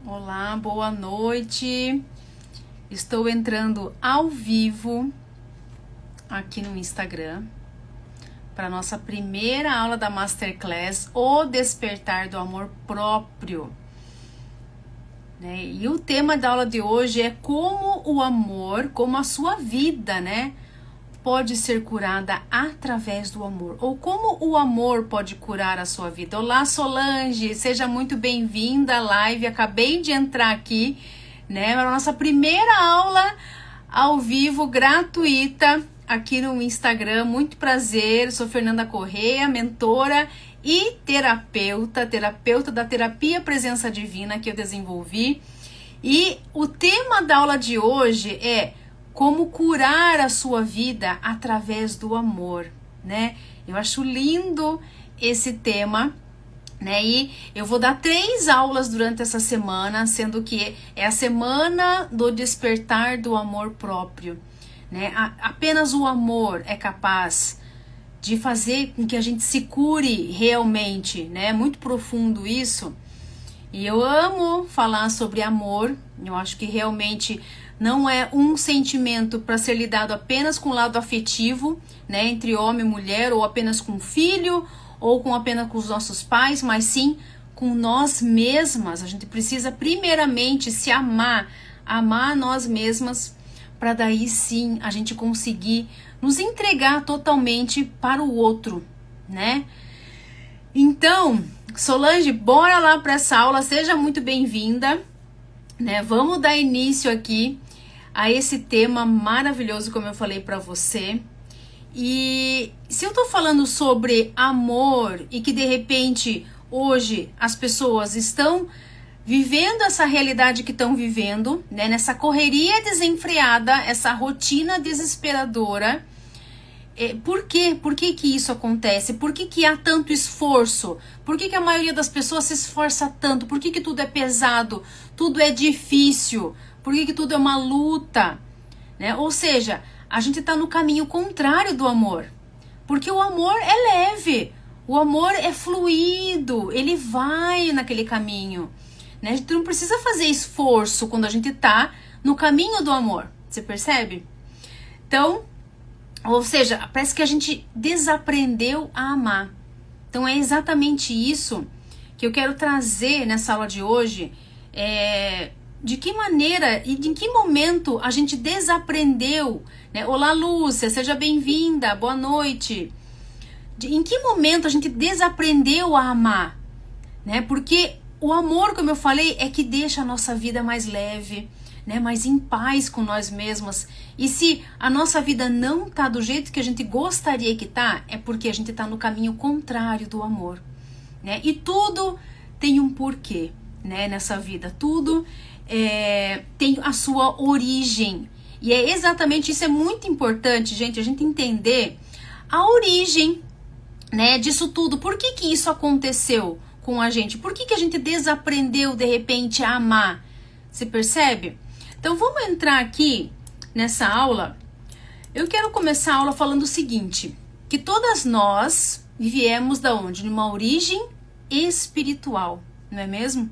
Olá, boa noite. Estou entrando ao vivo aqui no Instagram para nossa primeira aula da Masterclass, O Despertar do Amor Próprio. E o tema da aula de hoje é como o amor, como a sua vida, pode ser curada através do amor, ou como o amor pode curar a sua vida. Olá, Solange, seja muito bem-vinda à live. Acabei de entrar aqui, para a nossa primeira aula ao vivo, gratuita, aqui no Instagram. Muito prazer, sou Fernanda Correia, mentora e terapeuta da terapia Presença Divina que eu desenvolvi. E o tema da aula de hoje é como curar a sua vida através do amor, Eu acho lindo esse tema, E eu vou dar 3 aulas durante essa semana, sendo que é a semana do despertar do amor próprio, Apenas o amor é capaz de fazer com que a gente se cure realmente, Muito profundo isso. E eu amo falar sobre amor. Eu acho que realmente não é um sentimento para ser lidado apenas com o lado afetivo, entre homem e mulher, ou apenas com o filho, ou apenas com os nossos pais, mas sim com nós mesmas. A gente precisa primeiramente se amar nós mesmas, para daí sim a gente conseguir nos entregar totalmente para o outro, Então, Solange, bora lá para essa aula, seja muito bem-vinda, Vamos dar início aqui a esse tema maravilhoso, como eu falei para você. E se eu tô falando sobre amor e que de repente hoje as pessoas estão vivendo essa realidade que estão vivendo, nessa correria desenfreada, essa rotina desesperadora, por quê? Por que que isso acontece? Por que que há tanto esforço? Por que que a maioria das pessoas se esforça tanto? Por que que tudo é pesado? Tudo é difícil? Por que que tudo é uma luta? Ou seja, a gente está no caminho contrário do amor. Porque o amor é leve, o amor é fluido, ele vai naquele caminho. A gente não precisa fazer esforço quando a gente está no caminho do amor. Você percebe? Então, ou seja, parece que a gente desaprendeu a amar. Então é exatamente isso que eu quero trazer nessa aula de hoje. De que maneira e de que momento a gente desaprendeu, Olá, Lúcia, seja bem-vinda, boa noite. Em que momento a gente desaprendeu a amar, Porque o amor, como eu falei, é que deixa a nossa vida mais leve, mais em paz com nós mesmas. E se a nossa vida não tá do jeito que a gente gostaria que tá, é porque a gente tá no caminho contrário do amor, E tudo tem um porquê, nessa vida. Tudo tem a sua origem. E é exatamente isso, é muito importante, gente, a gente entender a origem, disso tudo. Por que que isso aconteceu com a gente? Por que que a gente desaprendeu, de repente, a amar? Você percebe? Então, vamos entrar aqui nessa aula. Eu quero começar a aula falando o seguinte, que todas nós viemos da onde? De uma origem espiritual, não é mesmo?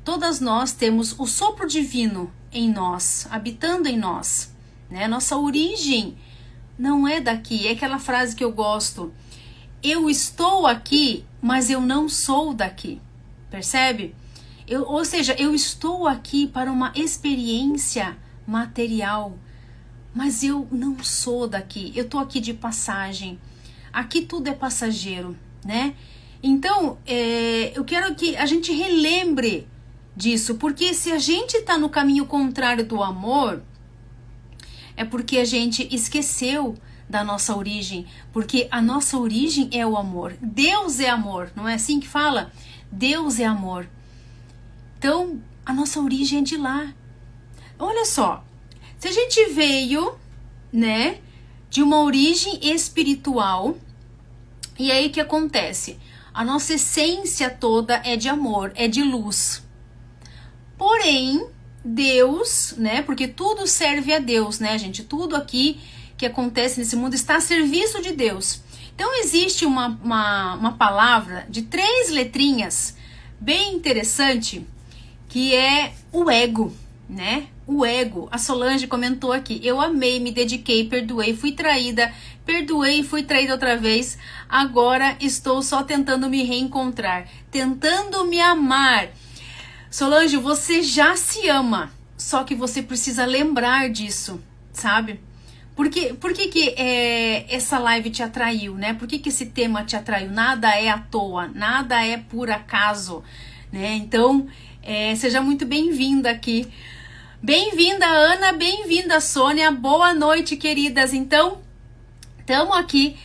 Todas nós temos o sopro divino em nós, habitando em nós, Nossa origem não é daqui, é aquela frase que eu gosto. Eu estou aqui, mas eu não sou daqui, percebe? Ou seja, eu estou aqui para uma experiência material, mas eu não sou daqui, eu estou aqui de passagem. Aqui tudo é passageiro, Então, eu quero que a gente relembre disso, porque se a gente está no caminho contrário do amor, é porque a gente esqueceu da nossa origem, porque a nossa origem é o amor. Deus é amor, não é assim que fala? Deus é amor. Então, a nossa origem é de lá. Olha só, se a gente veio, de uma origem espiritual, e aí o que acontece? A nossa essência toda é de amor, é de luz. Porém, Deus, porque tudo serve a Deus, gente? Tudo aqui que acontece nesse mundo está a serviço de Deus. Então, existe uma palavra de 3 letrinhas, bem interessante, que é o ego, né? O ego. A Solange comentou aqui: eu amei, me dediquei, perdoei, fui traída, perdoei, fui traída outra vez. Agora estou só tentando me reencontrar, tentando me amar. Solange, você já se ama, só que você precisa lembrar disso, sabe? Por que essa live te atraiu, né? Por que esse tema te atraiu? Nada é à toa, nada é por acaso, né? Então, seja muito bem-vinda aqui. Bem-vinda, Ana, bem-vinda, Sônia. Boa noite, queridas. Então, estamos aqui,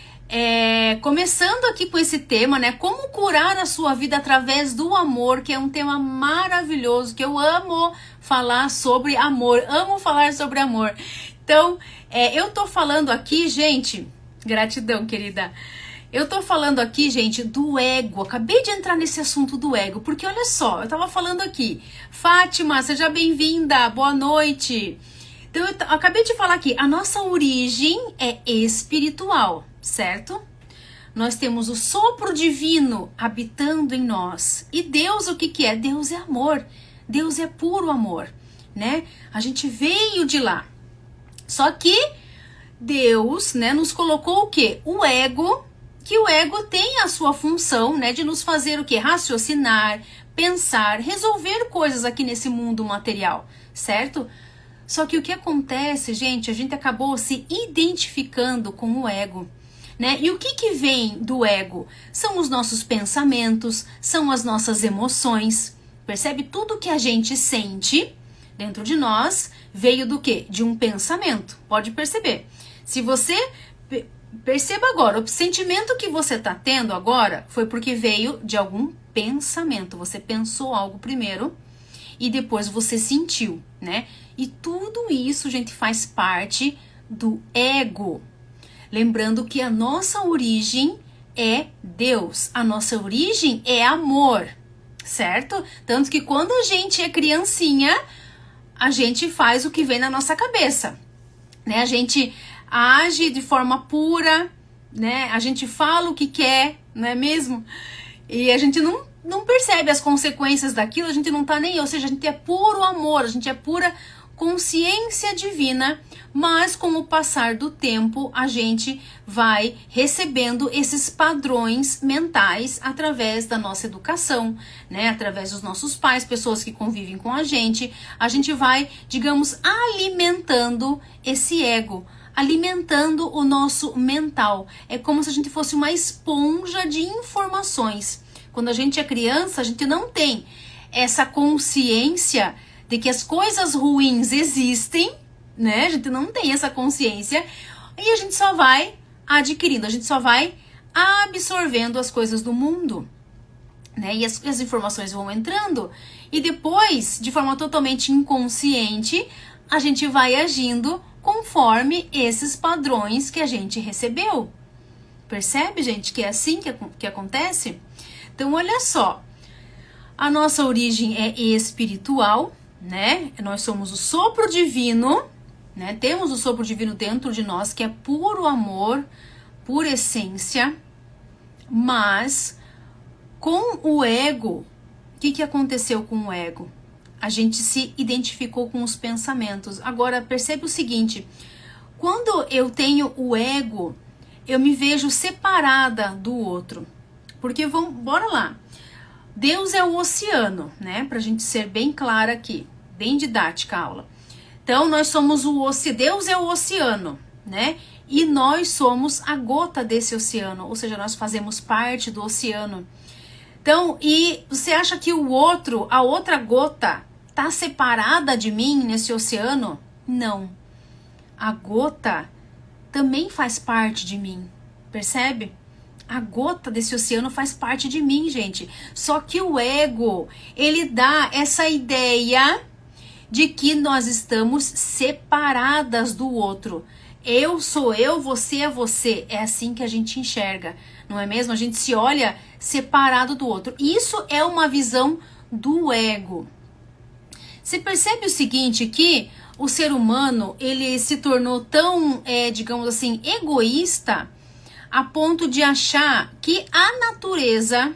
começando aqui com esse tema, né? Como curar a sua vida através do amor, que é um tema maravilhoso, que eu amo falar sobre amor. Amo falar sobre amor. Então, eu tô falando aqui, gente, gratidão, querida. Eu tô falando aqui, gente, do ego. Acabei de entrar nesse assunto do ego, porque olha só, eu tava falando aqui. Fátima, seja bem-vinda, boa noite. Então, eu acabei de falar aqui, a nossa origem é espiritual, certo? Nós temos o sopro divino habitando em nós. E Deus, o que é? Deus é amor. Deus é puro amor, né? A gente veio de lá. Só que Deus, né, nos colocou o quê? O ego, que o ego tem a sua função, né, de nos fazer o quê? Raciocinar, pensar, resolver coisas aqui nesse mundo material, certo? Só que o que acontece, gente, a gente acabou se identificando com o ego, né? E o que vem do ego? São os nossos pensamentos, são as nossas emoções. Percebe? Tudo que a gente sente dentro de nós veio do quê? De um pensamento. Pode perceber. Se você perceba agora, o sentimento que você está tendo agora foi porque veio de algum pensamento. Você pensou algo primeiro e depois você sentiu, né? E tudo isso, gente, faz parte do ego. Lembrando que a nossa origem é Deus. A nossa origem é amor, certo? Tanto que quando a gente é criancinha, a gente faz o que vem na nossa cabeça, né? A gente age de forma pura, né? A gente fala o que quer, não é mesmo? E a gente não percebe as consequências daquilo, a gente não tá nem aí, ou seja, a gente é puro amor, a gente é pura consciência divina, mas com o passar do tempo a gente vai recebendo esses padrões mentais através da nossa educação, né? Através dos nossos pais, pessoas que convivem com a gente vai, digamos, alimentando esse ego, alimentando o nosso mental. É como se a gente fosse uma esponja de informações. Quando a gente é criança, a gente não tem essa consciência de que as coisas ruins existem, né? A gente não tem essa consciência e a gente só vai adquirindo, a gente só vai absorvendo as coisas do mundo, né? E as informações vão entrando e depois, de forma totalmente inconsciente, a gente vai agindo conforme esses padrões que a gente recebeu. Percebe, gente, que é assim que acontece? Então, olha só, a nossa origem é espiritual, né? Nós somos o sopro divino, né? Temos o sopro divino dentro de nós, que é puro amor, pura essência, mas com o ego, o que aconteceu com o ego? A gente se identificou com os pensamentos. Agora, percebe o seguinte, quando eu tenho o ego, eu me vejo separada do outro, porque bora lá. Deus é o oceano, né? Pra gente ser bem clara aqui, bem didática a aula. Então, nós somos o oceano, Deus é o oceano, né? E nós somos a gota desse oceano, ou seja, nós fazemos parte do oceano. Então, e você acha que o outro, a outra gota, tá separada de mim nesse oceano? Não. A gota também faz parte de mim, percebe? A gota desse oceano faz parte de mim, gente. Só que o ego, ele dá essa ideia de que nós estamos separadas do outro. Eu sou eu, você é você. É assim que a gente enxerga, não é mesmo? A gente se olha separado do outro. Isso é uma visão do ego. Você percebe o seguinte, que o ser humano, ele se tornou tão, digamos assim, egoísta, a ponto de achar que a natureza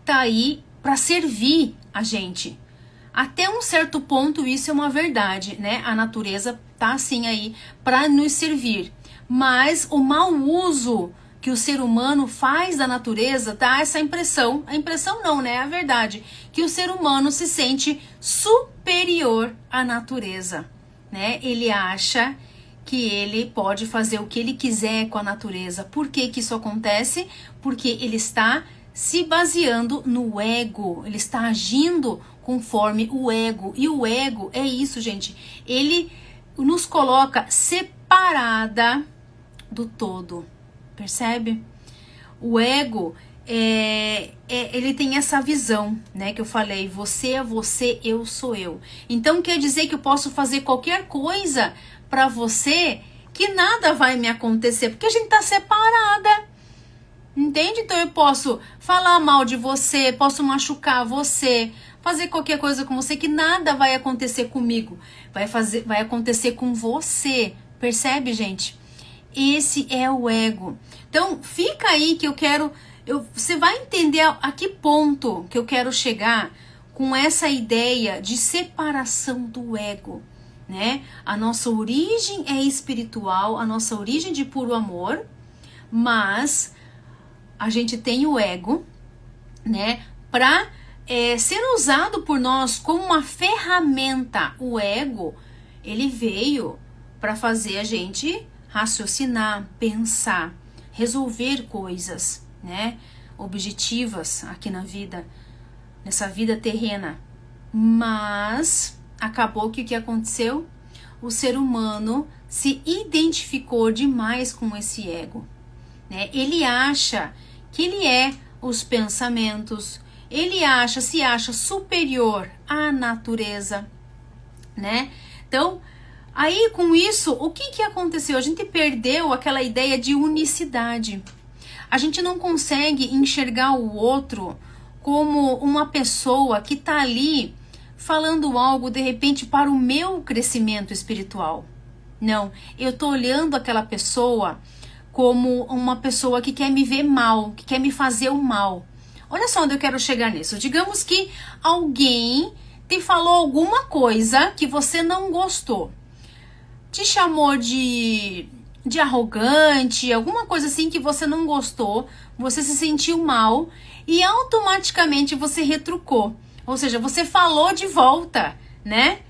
tá aí para servir a gente. até um certo ponto isso é uma verdade, né? A natureza tá assim aí para nos servir. Mas o mau uso que o ser humano faz da natureza dá essa impressão, a impressão não, né? É a verdade, que o ser humano se sente superior à natureza, né? Ele acha que ele pode fazer o que ele quiser com a natureza. Por que que isso acontece? Porque ele está se baseando no ego, ele está agindo conforme o ego. E o ego é isso, gente. Ele nos coloca separada do todo. Percebe? O ego, ele tem essa visão, né? Que eu falei, você é você, eu sou eu. Então quer dizer que eu posso fazer qualquer coisa para você que nada vai me acontecer, porque a gente tá separada. Entende? Então eu posso falar mal de você, posso machucar você, fazer qualquer coisa com você que nada vai acontecer comigo. Vai acontecer com você. Percebe, gente? Esse é o ego. Então, fica aí que você vai entender a que ponto que eu quero chegar com essa ideia de separação do ego, né? A nossa origem é espiritual, a nossa origem de puro amor, mas a gente tem o ego, né? Para ser usado por nós como uma ferramenta. O ego, ele veio para fazer a gente raciocinar, pensar, resolver coisas, né? Objetivas aqui na vida, nessa vida terrena. Mas acabou que o que aconteceu? O ser humano se identificou demais com esse ego, né? Ele acha que ele é os pensamentos, ele se acha superior à natureza, né? Então, aí, com isso, o que aconteceu? A gente perdeu aquela ideia de unicidade. A gente não consegue enxergar o outro como uma pessoa que está ali falando algo, de repente, para o meu crescimento espiritual. Não, eu estou olhando aquela pessoa como uma pessoa que quer me ver mal, que quer me fazer o mal. Olha só onde eu quero chegar nisso. Digamos que alguém te falou alguma coisa que você não gostou. Te chamou de arrogante, alguma coisa assim que você não gostou, você se sentiu mal e automaticamente você retrucou. Ou seja, você falou de volta, né?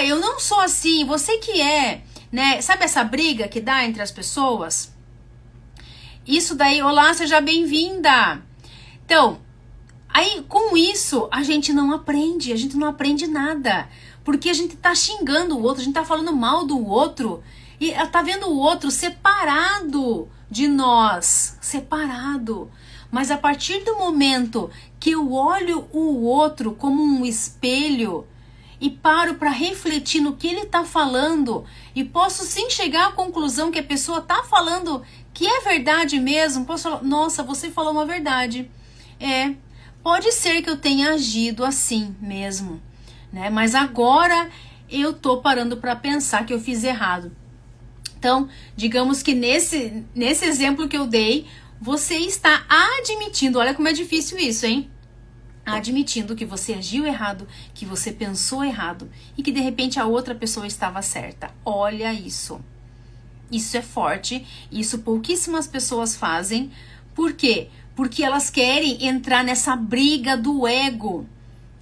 Eu não sou assim, você que é, né? Sabe essa briga que dá entre as pessoas? Isso daí, olá, seja bem-vinda. Então, aí com isso a gente não aprende nada. Porque a gente tá xingando o outro, a gente tá falando mal do outro e tá vendo o outro separado de nós, separado. Mas a partir do momento que eu olho o outro como um espelho e paro para refletir no que ele tá falando e posso sim chegar à conclusão que a pessoa tá falando que é verdade mesmo, posso falar, nossa, você falou uma verdade. Pode ser que eu tenha agido assim mesmo, né? Mas agora eu tô parando para pensar que eu fiz errado. Então, digamos que nesse exemplo que eu dei, você está admitindo, olha como é difícil isso, hein? Admitindo que você agiu errado, que você pensou errado e que de repente a outra pessoa estava certa. Olha isso. Isso é forte, isso pouquíssimas pessoas fazem. Por quê? Porque elas querem entrar nessa briga do ego.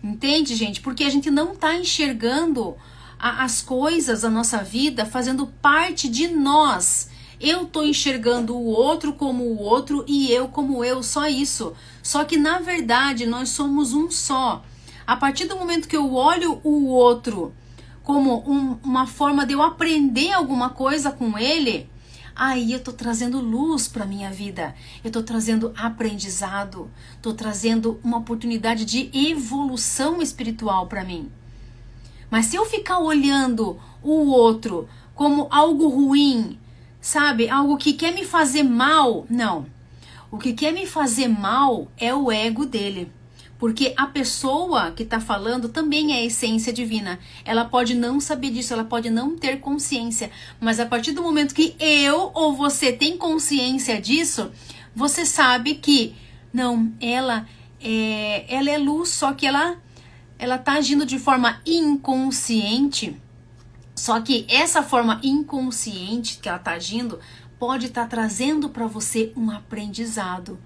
Entende, gente? Porque a gente não tá enxergando as coisas da nossa vida fazendo parte de nós. Eu tô enxergando o outro como o outro e eu como eu, só isso. Só que na verdade nós somos um só. A partir do momento que eu olho o outro como uma forma de eu aprender alguma coisa com ele, aí eu tô trazendo luz para minha vida, eu tô trazendo aprendizado, tô trazendo uma oportunidade de evolução espiritual para mim. Mas se eu ficar olhando o outro como algo ruim, sabe, algo que quer me fazer mal, não. O que quer me fazer mal é o ego dele. Porque a pessoa que está falando também é a essência divina. Ela pode não saber disso, ela pode não ter consciência. Mas a partir do momento que eu ou você tem consciência disso, você sabe que, não, ela é luz, só que ela ela tá agindo de forma inconsciente. Só que essa forma inconsciente que ela tá agindo pode estar trazendo para você um aprendizado.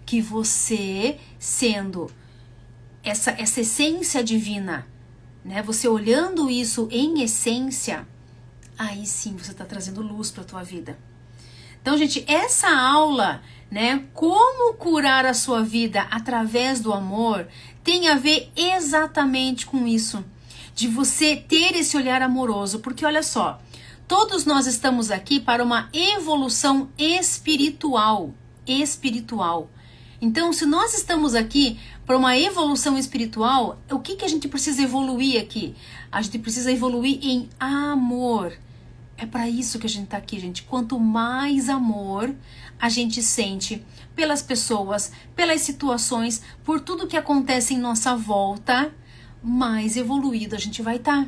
Que você, sendo essa essência divina, né? Você olhando isso em essência, aí sim você está trazendo luz para a tua vida. Então, gente, essa aula, né? Como curar a sua vida através do amor, tem a ver exatamente com isso. De você ter esse olhar amoroso. Porque olha só, todos nós estamos aqui para uma evolução espiritual. Então, se nós estamos aqui para uma evolução espiritual, o que a gente precisa evoluir aqui? A gente precisa evoluir em amor. É para isso que a gente está aqui, gente. Quanto mais amor a gente sente pelas pessoas, pelas situações, por tudo que acontece em nossa volta, mais evoluído a gente vai estar.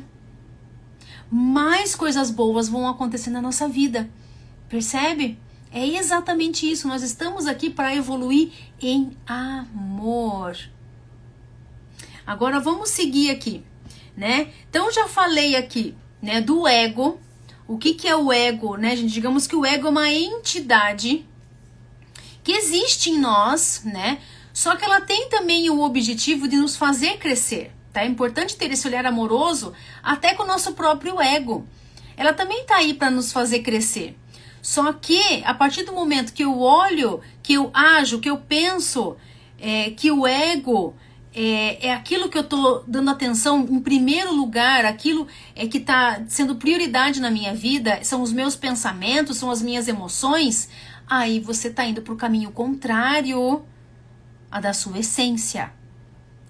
Mais coisas boas vão acontecer na nossa vida. Percebe? É exatamente isso. Nós estamos aqui para evoluir em amor. Agora vamos seguir aqui, né? Então já falei aqui, né, do ego. O que é o ego, né, gente? Digamos que o ego é uma entidade que existe em nós, né? Só que ela tem também o objetivo de nos fazer crescer, tá? É importante ter esse olhar amoroso até com o nosso próprio ego. Ela também tá aí para nos fazer crescer. Só que, a partir do momento que eu olho, que eu ajo, que eu penso, que o ego é aquilo que eu tô dando atenção em primeiro lugar, aquilo que tá sendo prioridade na minha vida, são os meus pensamentos, são as minhas emoções, aí você tá indo pro caminho contrário a da sua essência.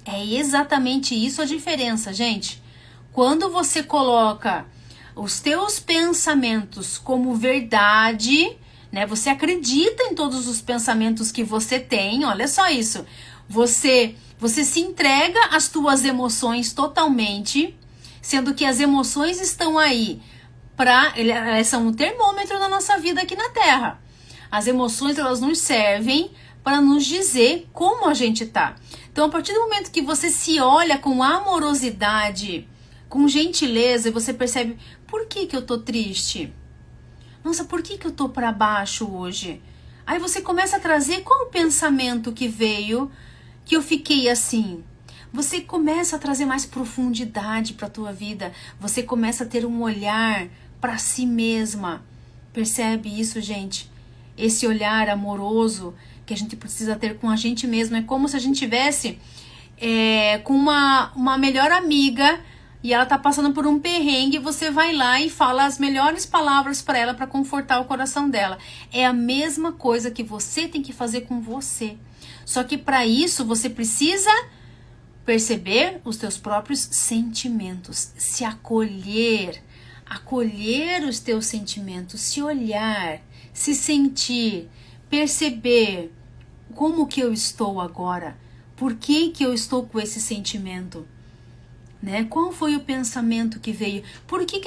É exatamente isso a diferença, gente. Quando você coloca os teus pensamentos como verdade, né? Você acredita em todos os pensamentos que você tem, olha só isso. Você se entrega às tuas emoções totalmente, sendo que as emoções estão aí elas são um termômetro da nossa vida aqui na Terra. As emoções, elas nos servem para nos dizer como a gente tá. Então, a partir do momento que você se olha com amorosidade, com gentileza, e você percebe, por que eu tô triste? Nossa, por que eu tô para baixo hoje? Aí você começa a trazer qual o pensamento que veio, que eu fiquei assim. Você começa a trazer mais profundidade para a tua vida. Você começa a ter um olhar para si mesma. Percebe isso, gente? Esse olhar amoroso que a gente precisa ter com a gente mesmo. É como se a gente tivesse com uma melhor amiga e ela tá passando por um perrengue, você vai lá e fala as melhores palavras para ela para confortar o coração dela. É a mesma coisa que você tem que fazer com você. Só que para isso você precisa perceber os teus próprios sentimentos, se acolher os teus sentimentos, se olhar, se sentir, perceber como que eu estou agora, por que eu estou com esse sentimento. Né? Qual foi o pensamento que veio? Por que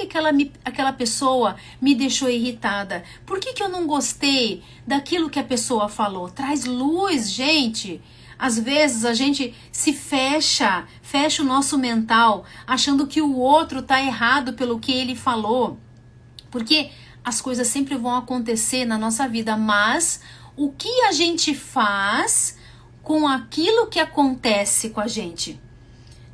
aquela pessoa me deixou irritada? Por que eu não gostei daquilo que a pessoa falou? Traz luz, gente. Às vezes a gente se fecha o nosso mental, achando que o outro tá errado pelo que ele falou. Porque as coisas sempre vão acontecer na nossa vida, mas o que a gente faz com aquilo que acontece com a gente,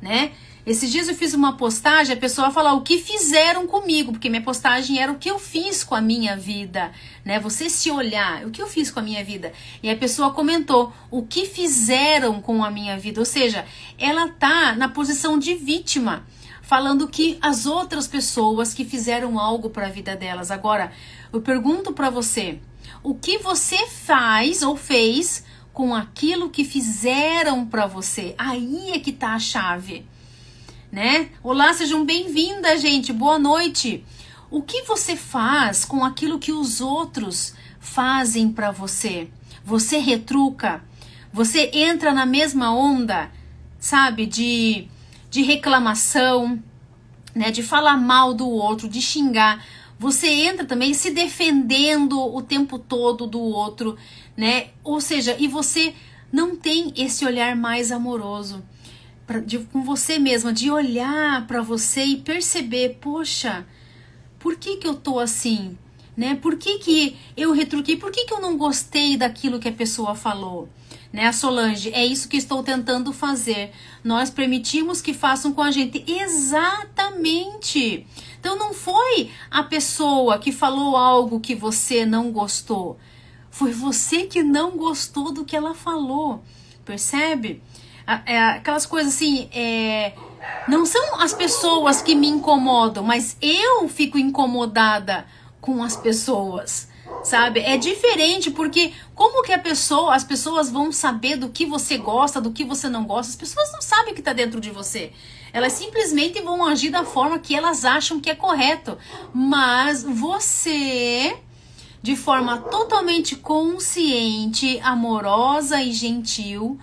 né? Esses dias eu fiz uma postagem, a pessoa falou o que fizeram comigo, porque minha postagem era o que eu fiz com a minha vida, né? Você se olhar, o que eu fiz com a minha vida. E a pessoa comentou o que fizeram com a minha vida, ou seja, ela tá na posição de vítima, falando que as outras pessoas que fizeram algo para a vida delas. Agora, eu pergunto para você, o que você faz ou fez com aquilo que fizeram para você? Aí é que tá a chave. Né? Olá, sejam bem-vindas, gente. Boa noite. O que você faz com aquilo que os outros fazem para você? Você retruca? Você entra na mesma onda, sabe? De reclamação, né? De falar mal do outro, de xingar. Você entra também se defendendo o tempo todo do outro, né? Ou seja, e você não tem esse olhar mais amoroso. com você mesma, de olhar para você e perceber, poxa, por que eu tô assim? Né? Por que eu retruquei? Por que eu não gostei daquilo que a pessoa falou? Né, a Solange, é isso que estou tentando fazer. Nós permitimos que façam com a gente. Exatamente. Então não foi a pessoa que falou algo que você não gostou. Foi você que não gostou do que ela falou. Percebe? Aquelas coisas assim, não são as pessoas que me incomodam, mas eu fico incomodada com as pessoas. Sabe? É diferente porque como que as pessoas vão saber do que você gosta, do que você não gosta? As pessoas não sabem o que está dentro de você. Elas simplesmente vão agir da forma que elas acham que é correto. Mas você, de forma totalmente consciente, amorosa e gentil,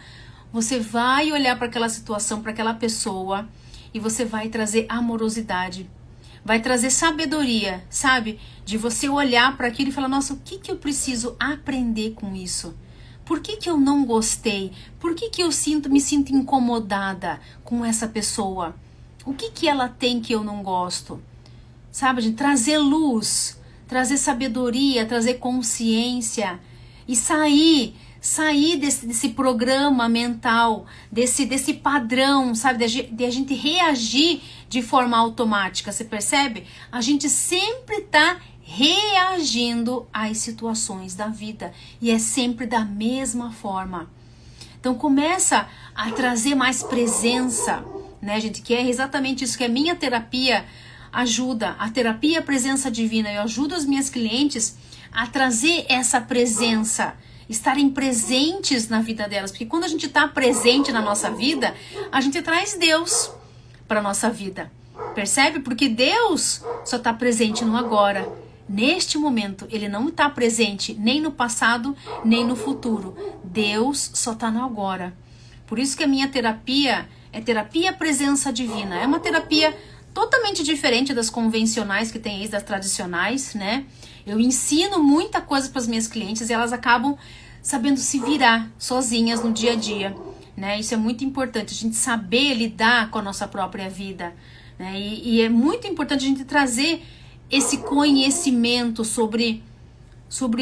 você vai olhar para aquela situação, para aquela pessoa e você vai trazer amorosidade. Vai trazer sabedoria, sabe? De você olhar para aquilo e falar, nossa, o que eu preciso aprender com isso? Por que eu não gostei? Por que eu me sinto incomodada com essa pessoa? O que ela tem que eu não gosto? Sabe, de trazer luz, trazer sabedoria, trazer consciência e sair desse programa mental, desse padrão, sabe, de a gente reagir de forma automática, você percebe? A gente sempre está reagindo às situações da vida e é sempre da mesma forma. Então começa a trazer mais presença, né, gente? Que é exatamente isso que a minha terapia ajuda, a terapia Presença Divina. Eu ajudo as minhas clientes a trazer essa presença, estarem presentes na vida delas, porque quando a gente está presente na nossa vida, a gente traz Deus para nossa vida, percebe? Porque Deus só está presente no agora, neste momento. Ele não está presente nem no passado, nem no futuro. Deus só está no agora. Por isso que a minha terapia é terapia Presença Divina. É uma terapia totalmente diferente das convencionais que tem aí, das tradicionais, né? Eu ensino muita coisa para as minhas clientes e elas acabam sabendo se virar sozinhas no dia a dia, né? Isso é muito importante, a gente saber lidar com a nossa própria vida, né? E é muito importante a gente trazer esse conhecimento sobre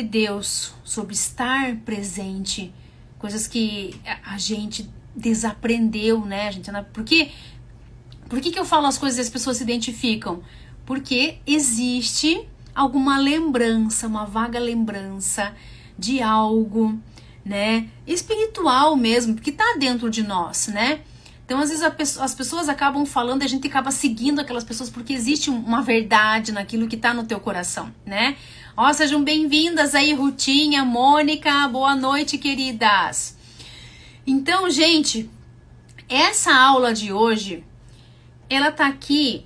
Deus, sobre estar presente, coisas que a gente desaprendeu, né? A gente, por que eu falo as coisas e as pessoas se identificam? Porque existe alguma lembrança, uma vaga lembrança de algo, né, espiritual mesmo, que tá dentro de nós, né? Então, às vezes as pessoas acabam falando e a gente acaba seguindo aquelas pessoas porque existe uma verdade naquilo que tá no teu coração, né? Ó, sejam bem-vindas aí, Rutinha, Mônica, boa noite, queridas. Então, gente, essa aula de hoje, ela tá aqui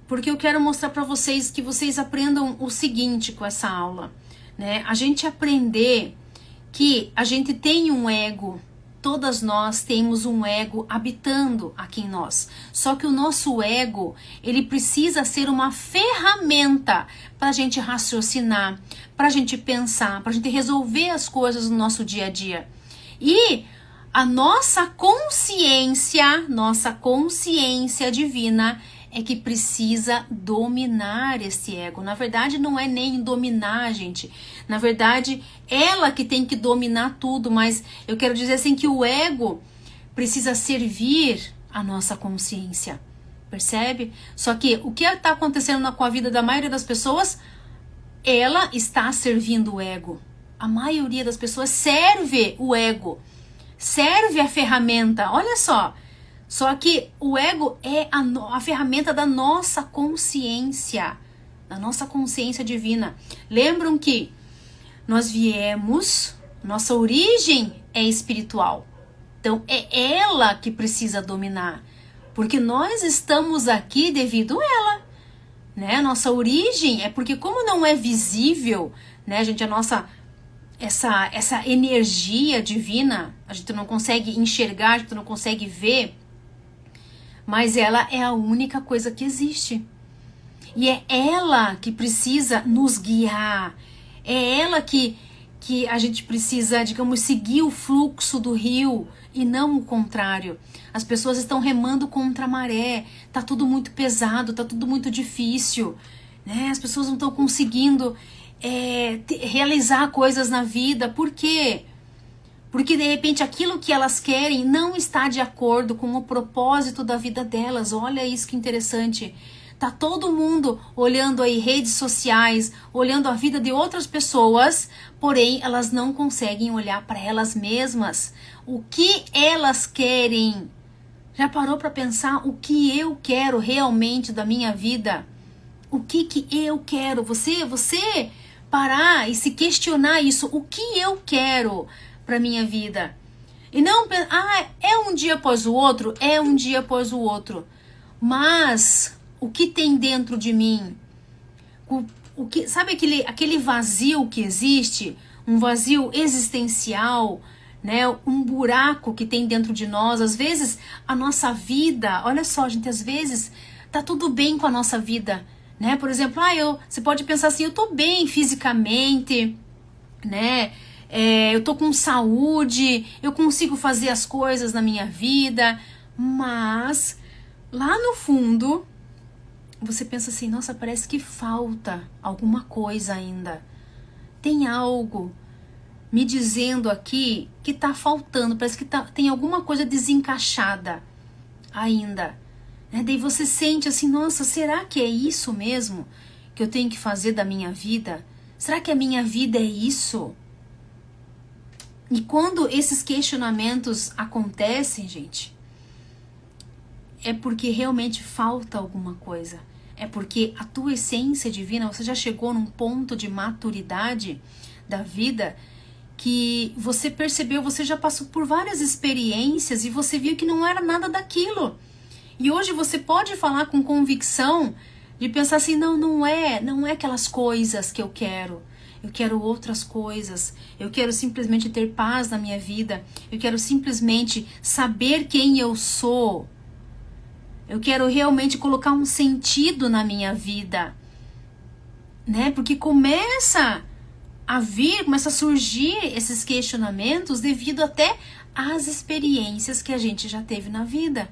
porque eu quero mostrar para vocês que vocês aprendam o seguinte com essa aula, né? A gente aprender que a gente tem um ego, todas nós temos um ego habitando aqui em nós. Só que o nosso ego, ele precisa ser uma ferramenta para a gente raciocinar, para a gente pensar, para a gente resolver as coisas no nosso dia a dia. E a nossa consciência divina é que precisa dominar esse ego. Na verdade, não é nem dominar, gente. Na verdade, ela que tem que dominar tudo, mas eu quero dizer assim que o ego precisa servir a nossa consciência. Percebe? Só que o que está acontecendo com a vida da maioria das pessoas, ela está servindo o ego. A maioria das pessoas serve o ego. Serve a ferramenta. Olha só. Só que o ego é a ferramenta da nossa consciência divina. Lembram que nós viemos, nossa origem é espiritual. Então é ela que precisa dominar, porque nós estamos aqui devido a ela, né? Nossa origem é porque como não é visível, né, gente, a nossa essa energia divina, a gente não consegue enxergar, a gente não consegue ver. Mas ela é a única coisa que existe. E é ela que precisa nos guiar. É ela que que a gente precisa, digamos, seguir o fluxo do rio e não o contrário. As pessoas estão remando contra a maré, tá tudo muito pesado, tá tudo muito difícil, né? As pessoas não estão conseguindo realizar coisas na vida. Por quê? Porque de repente aquilo que elas querem não está de acordo com o propósito da vida delas. Olha isso que interessante. Tá todo mundo olhando aí redes sociais, olhando a vida de outras pessoas, porém elas não conseguem olhar para elas mesmas. O que elas querem? Já parou para pensar o que eu quero realmente da minha vida? O que eu quero? Você parar e se questionar isso. O que eu quero para minha vida? E não, é um dia após o outro? É um dia após o outro. Mas o que tem dentro de mim? Sabe aquele vazio que existe? Um vazio existencial, né? Um buraco que tem dentro de nós. Às vezes a nossa vida, olha só, gente, às vezes tá tudo bem com a nossa vida, né? Por exemplo, você pode pensar assim, eu tô bem fisicamente, né? Eu tô com saúde, eu consigo fazer as coisas na minha vida, mas lá no fundo você pensa assim, nossa, parece que falta alguma coisa ainda. Tem algo me dizendo aqui que tá faltando, parece que tem alguma coisa desencaixada ainda. Daí você sente assim, nossa, será que é isso mesmo que eu tenho que fazer da minha vida? Será que a minha vida é isso? E quando esses questionamentos acontecem, gente, é porque realmente falta alguma coisa. É porque a tua essência divina, você já chegou num ponto de maturidade da vida que você percebeu, você já passou por várias experiências e você viu que não era nada daquilo. E hoje você pode falar com convicção de pensar assim, não é aquelas coisas que eu quero. Eu quero outras coisas. Eu quero simplesmente ter paz na minha vida. Eu quero simplesmente saber quem eu sou. Eu quero realmente colocar um sentido na minha vida, né? Porque começa a surgir esses questionamentos devido até às experiências que a gente já teve na vida,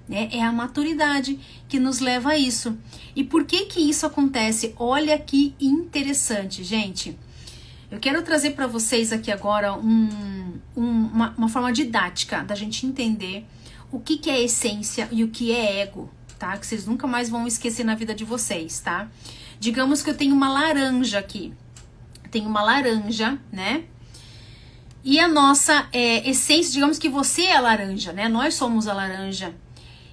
né? É a maturidade que nos leva a isso. E por que isso acontece? Olha que interessante, gente. Eu quero trazer para vocês aqui agora uma forma didática da gente entender o que é essência e o que é ego, tá? Que vocês nunca mais vão esquecer na vida de vocês, tá? Digamos que eu tenho uma laranja aqui. Tenho uma laranja, né? E a nossa essência, digamos que você é a laranja, né? Nós somos a laranja.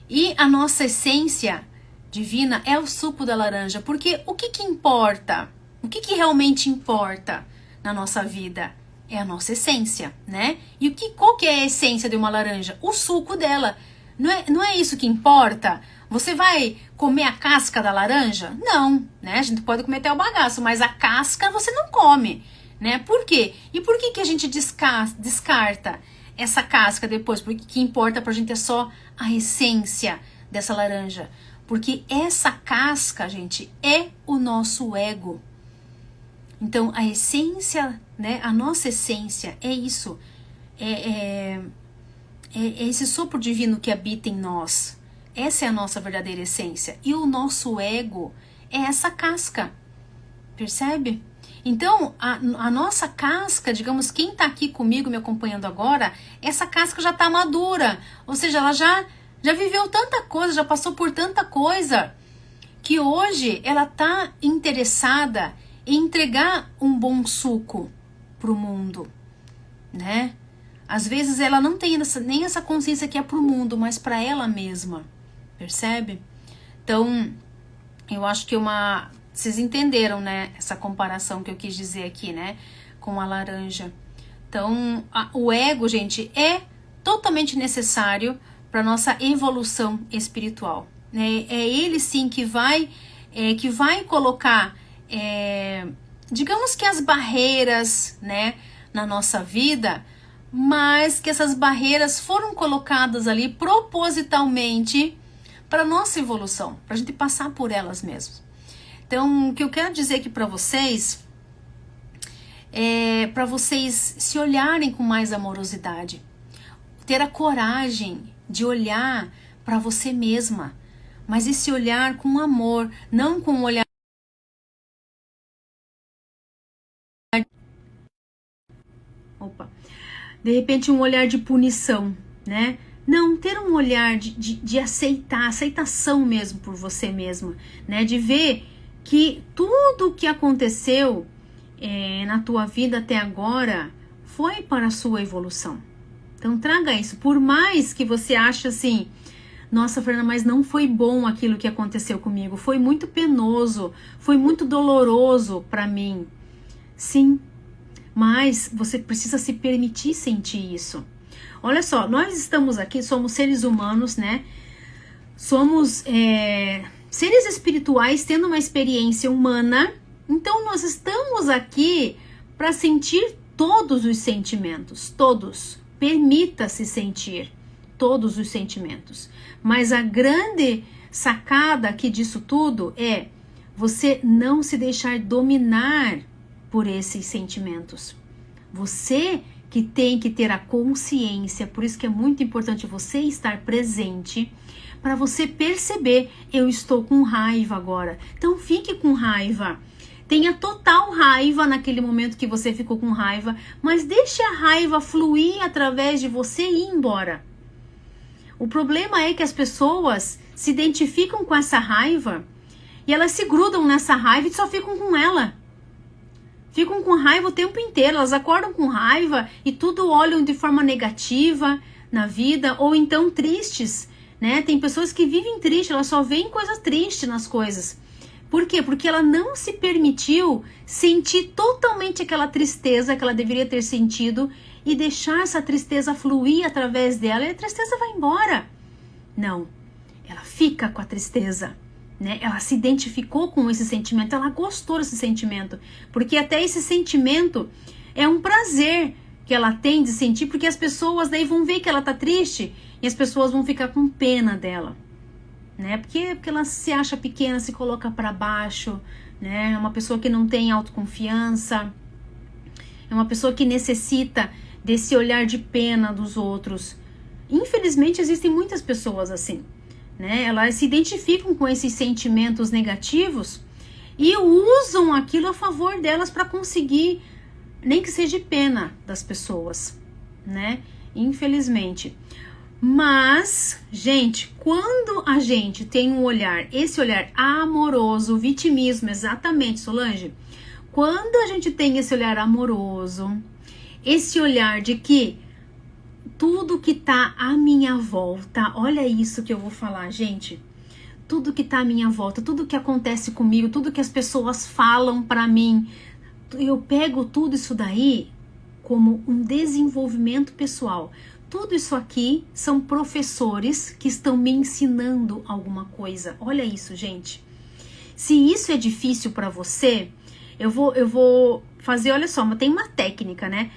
E a nossa essência divina é o suco da laranja. Porque o que importa? O que realmente importa na nossa vida? É a nossa essência, né? E qual que é a essência de uma laranja? O suco dela. Não é isso que importa? Você vai comer a casca da laranja? Não, né? A gente pode comer até o bagaço, mas a casca você não come, né? Por quê? E por que a gente descarta essa casca depois? Porque o que importa pra gente é só a essência dessa laranja. Porque essa casca, gente, é o nosso ego. Então, a essência, né? A nossa essência é isso. É esse sopro divino que habita em nós. Essa é a nossa verdadeira essência. E o nosso ego é essa casca. Percebe? Então, a nossa casca, digamos, quem tá aqui comigo me acompanhando agora, essa casca já tá madura. Ou seja, ela já viveu tanta coisa, já passou por tanta coisa, que hoje ela tá interessada em entregar um bom suco pro mundo, né? Às vezes ela não tem nem essa consciência que é pro mundo, mas para ela mesma. Percebe? Então, eu acho que vocês entenderam, né? Essa comparação que eu quis dizer aqui, né? Com a laranja. Então, o ego, gente, é totalmente necessário para nossa evolução espiritual, né? É ele sim que vai colocar, digamos que as barreiras, né? Na nossa vida, mas que essas barreiras foram colocadas ali propositalmente para nossa evolução, para a gente passar por elas mesmas. Então, o que eu quero dizer aqui para vocês para vocês se olharem com mais amorosidade. Ter a coragem de olhar para você mesma, mas esse olhar com amor, não com um olhar. De repente um olhar de punição, né? Não, ter um olhar de aceitação mesmo por você mesma, né? De ver que tudo o que aconteceu na tua vida até agora foi para a sua evolução. Então traga isso, por mais que você ache assim, nossa, Fernanda, mas não foi bom aquilo que aconteceu comigo, foi muito penoso, foi muito doloroso para mim. Sim, mas você precisa se permitir sentir isso. Olha só, nós estamos aqui, somos seres humanos, né? Somos seres espirituais tendo uma experiência humana. Então nós estamos aqui para sentir todos os sentimentos, todos. Permita-se sentir todos os sentimentos. Mas a grande sacada aqui disso tudo é você não se deixar dominar por esses sentimentos. Você que tem que ter a consciência, por isso que é muito importante você estar presente, para você perceber, eu estou com raiva agora. Então fique com raiva. Tenha total raiva naquele momento que você ficou com raiva, mas deixe a raiva fluir através de você e ir embora. O problema é que as pessoas se identificam com essa raiva e elas se grudam nessa raiva e só ficam com ela. Ficam com raiva o tempo inteiro, elas acordam com raiva e tudo olham de forma negativa na vida, ou então tristes, né? Tem pessoas que vivem tristes, elas só veem coisa triste nas coisas. Por quê? Porque ela não se permitiu sentir totalmente aquela tristeza que ela deveria ter sentido e deixar essa tristeza fluir através dela e a tristeza vai embora. Não, ela fica com a tristeza. Né? Ela se identificou com esse sentimento, ela gostou desse sentimento, porque até esse sentimento é um prazer que ela tem de sentir, porque as pessoas daí vão ver que ela tá triste e as pessoas vão ficar com pena dela, né? Porque ela se acha pequena, se coloca para baixo, né? É uma pessoa que não tem autoconfiança, é uma pessoa que necessita desse olhar de pena dos outros. Infelizmente existem muitas pessoas assim. Né? Elas se identificam com esses sentimentos negativos e usam aquilo a favor delas para conseguir, nem que seja pena das pessoas, né? Infelizmente. Mas, gente, quando a gente tem um olhar, esse olhar amoroso, vitimismo, exatamente, Solange, quando a gente tem esse olhar amoroso, esse olhar de que tudo que tá à minha volta, olha isso que eu vou falar, gente. Tudo que tá à minha volta, tudo que acontece comigo, tudo que as pessoas falam pra mim, eu pego tudo isso daí como um desenvolvimento pessoal. Tudo isso aqui são professores que estão me ensinando alguma coisa. Olha isso, gente. Se isso é difícil pra você, eu vou fazer, olha só, mas tem uma técnica, né?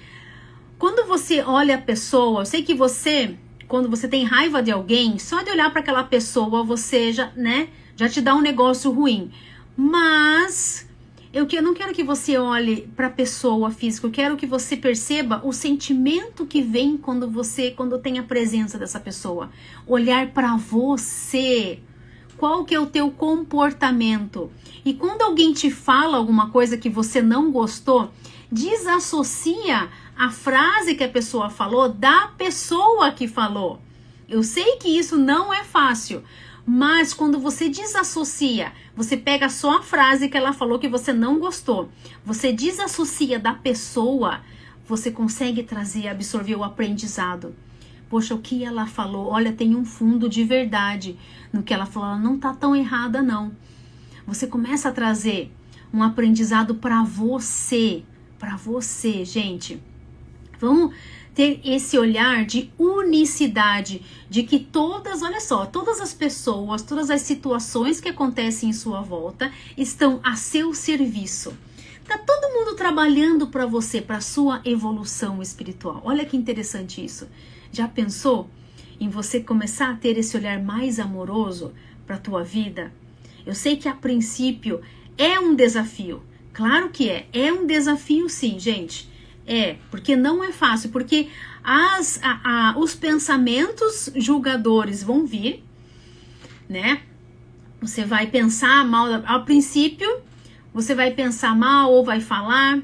Quando você olha a pessoa, eu sei que você, quando você tem raiva de alguém, só de olhar para aquela pessoa, você já, né, já te dá um negócio ruim. Mas eu não quero que você olhe para a pessoa física, eu quero que você perceba o sentimento que vem quando tem a presença dessa pessoa. Olhar para você. Qual que é o teu comportamento? E quando alguém te fala alguma coisa que você não gostou, desassocia a frase que a pessoa falou da pessoa que falou. Eu sei que isso não é fácil, mas quando você desassocia, você pega só a frase que ela falou que você não gostou, você desassocia da pessoa, você consegue trazer, absorver o aprendizado. Poxa, o que ela falou? Olha, tem um fundo de verdade no que ela falou, ela não tá tão errada não. Você começa a trazer um aprendizado para você, gente. Vamos ter esse olhar de unicidade, de que todas, olha só, todas as pessoas, todas as situações que acontecem em sua volta estão a seu serviço. Tá todo mundo trabalhando para você, para sua evolução espiritual. Olha que interessante isso. Já pensou em você começar a ter esse olhar mais amoroso para a tua vida? Eu sei que a princípio é um desafio. Claro que é. É um desafio, sim, gente. Porque não é fácil, porque os pensamentos julgadores vão vir, né? Você vai pensar mal, ao princípio, você vai pensar mal ou vai falar,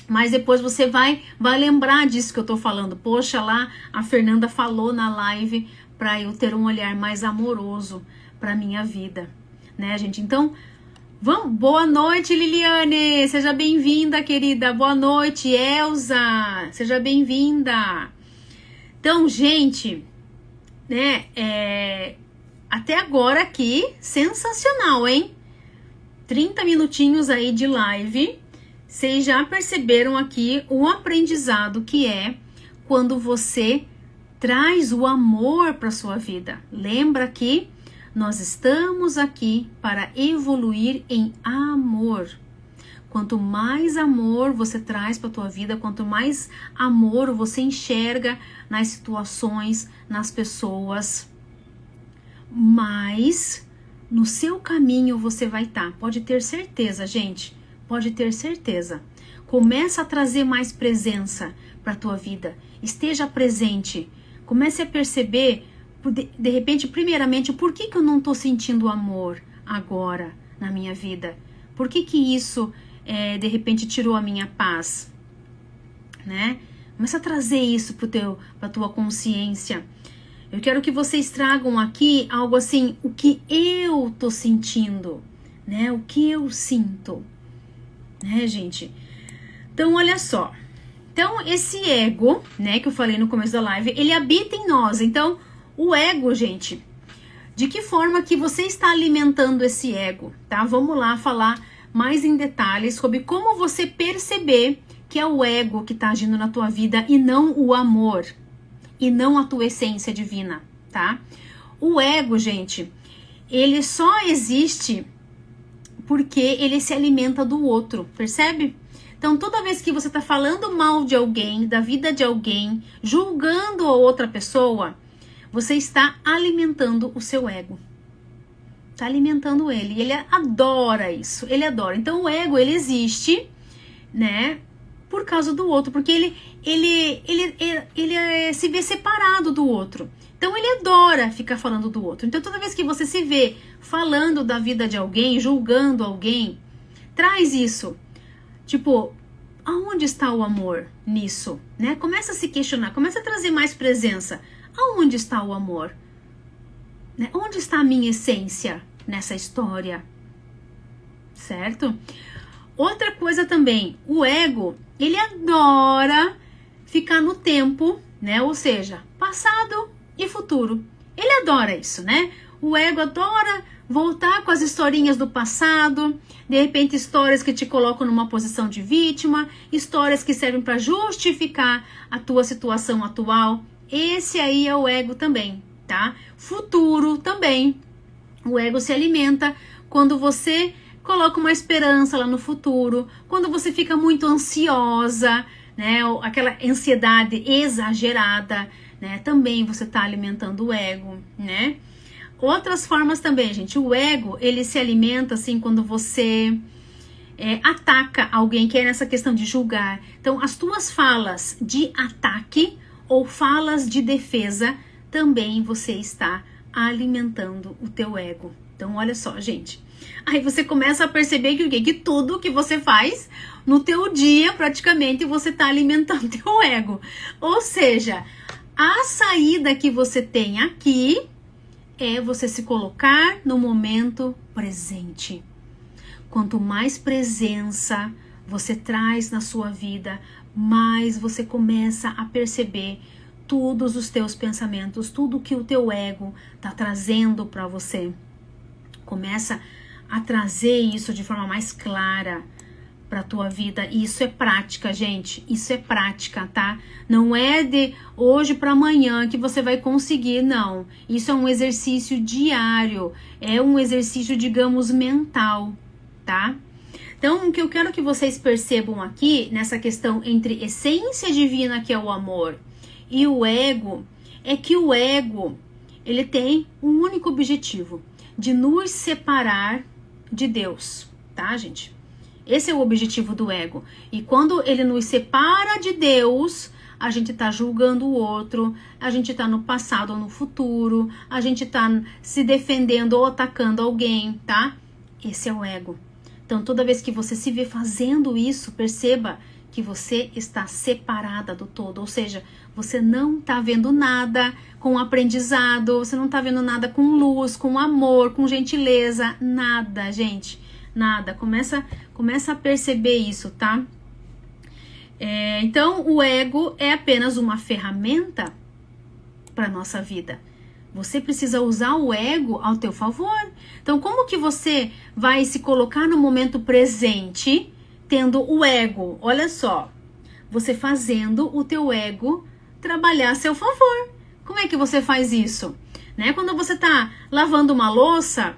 mas depois você vai lembrar disso que eu tô falando. Poxa, lá a Fernanda falou na live para eu ter um olhar mais amoroso para minha vida, né, gente? Então, boa noite, Liliane, seja bem-vinda, querida. Boa noite, Elza, seja bem-vinda. Então, gente, né, até agora aqui, sensacional, hein? 30 minutinhos aí de live. Vocês já perceberam aqui o aprendizado que é quando você traz o amor para sua vida. Lembra que nós estamos aqui para evoluir em amor. Quanto mais amor você traz para a tua vida, quanto mais amor você enxerga nas situações, nas pessoas, mais no seu caminho você vai estar. Pode ter certeza, gente. Pode ter certeza. Começa a trazer mais presença para a tua vida. Esteja presente. Comece a perceber, de repente, primeiramente, por que eu não estou sentindo amor agora na minha vida? Por que isso, de repente, tirou a minha paz? Né? Começa a trazer isso para a tua consciência. Eu quero que vocês tragam aqui algo assim, o que eu tô sentindo, né? O que eu sinto, né, gente? Então, olha só. Então, esse ego, né, que eu falei no começo da live, ele habita em nós. Então, o ego, gente, de que forma que você está alimentando esse ego, tá? Vamos lá falar mais em detalhes sobre como você perceber que é o ego que está agindo na tua vida e não o amor. E não a tua essência divina, tá? O ego, gente, ele só existe porque ele se alimenta do outro, percebe? Então, toda vez que você tá falando mal de alguém, da vida de alguém, julgando a outra pessoa, você está alimentando o seu ego. Tá alimentando ele. E ele adora isso, ele adora. Então, o ego, ele existe, né? Por causa do outro, porque ele se vê separado do outro. Então ele adora ficar falando do outro. Então toda vez que você se vê falando da vida de alguém, julgando alguém, traz isso. Tipo, aonde está o amor nisso? Né? Começa a se questionar, começa a trazer mais presença. Aonde está o amor? Né? Onde está a minha essência nessa história? Certo? Outra coisa também, o ego, ele adora ficar no tempo, né? Ou seja, passado e futuro. Ele adora isso, né? O ego adora voltar com as historinhas do passado, de repente histórias que te colocam numa posição de vítima, histórias que servem para justificar a tua situação atual. Esse aí é o ego também, tá? Futuro também. O ego se alimenta quando você coloca uma esperança lá no futuro, quando você fica muito ansiosa, né, aquela ansiedade exagerada, né, também você está alimentando o ego, né. Outras formas também, gente, o ego, ele se alimenta assim quando você ataca alguém, que é nessa questão de julgar. Então, as tuas falas de ataque ou falas de defesa, também você está alimentando o teu ego. Então, olha só, gente. Aí você começa a perceber que tudo que você faz no teu dia, praticamente, você está alimentando teu ego. Ou seja, a saída que você tem aqui é você se colocar no momento presente. Quanto mais presença você traz na sua vida, mais você começa a perceber todos os teus pensamentos, tudo que o teu ego está trazendo para você. Começa a trazer isso de forma mais clara para a tua vida. E isso é prática, gente. Isso é prática, tá? Não é de hoje para amanhã que você vai conseguir, não. Isso é um exercício diário. É um exercício, digamos, mental, tá? Então, o que eu quero que vocês percebam aqui, nessa questão entre essência divina, que é o amor, e o ego, é que o ego, ele tem um único objetivo, de nos separar de Deus, tá, gente? Esse é o objetivo do ego. E quando ele nos separa de Deus, a gente tá julgando o outro, a gente tá no passado ou no futuro, a gente tá se defendendo ou atacando alguém, tá? Esse é o ego. Então, toda vez que você se vê fazendo isso, perceba que você está separada do todo, ou seja, você não está vendo nada com aprendizado, você não está vendo nada com luz, com amor, com gentileza, nada, gente, nada. Começa a perceber isso, tá? Então, o ego é apenas uma ferramenta para nossa vida. Você precisa usar o ego ao teu favor. Então, como que você vai se colocar no momento presente tendo o ego? Olha só, você fazendo o teu ego trabalhar a seu favor. Como é que você faz isso? Né? Quando você tá lavando uma louça,